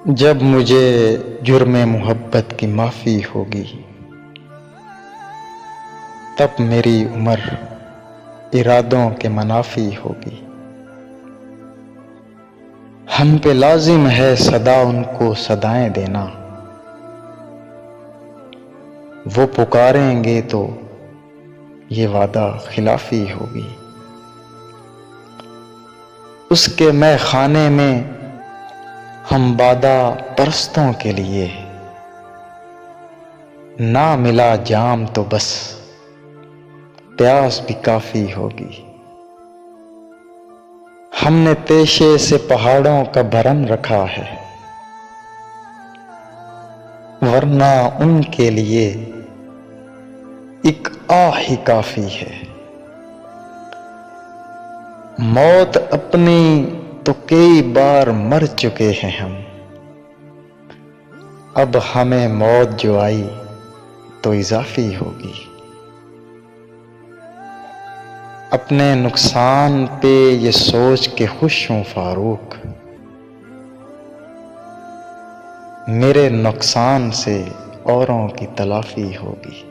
جب مجھے جرم محبت کی معافی ہوگی، تب میری عمر ارادوں کے منافی ہوگی۔ ہم پہ لازم ہے سدا ان کو صدائیں دینا، وہ پکاریں گے تو یہ وعدہ خلافی ہوگی۔ اس کے مے خانے میں ہم بادہ پرستوں کے لیے، نہ ملا جام تو بس پیاس بھی کافی ہوگی۔ ہم نے پیشے سے پہاڑوں کا بھرم رکھا ہے، ورنہ ان کے لیے ایک آہ ہی کافی ہے۔ موت اپنی تو کئی بار مر چکے ہیں ہم، اب ہمیں موت جو آئی تو اضافی ہوگی۔ اپنے نقصان پہ یہ سوچ کے خوش ہوں فاروق، میرے نقصان سے اوروں کی تلافی ہوگی۔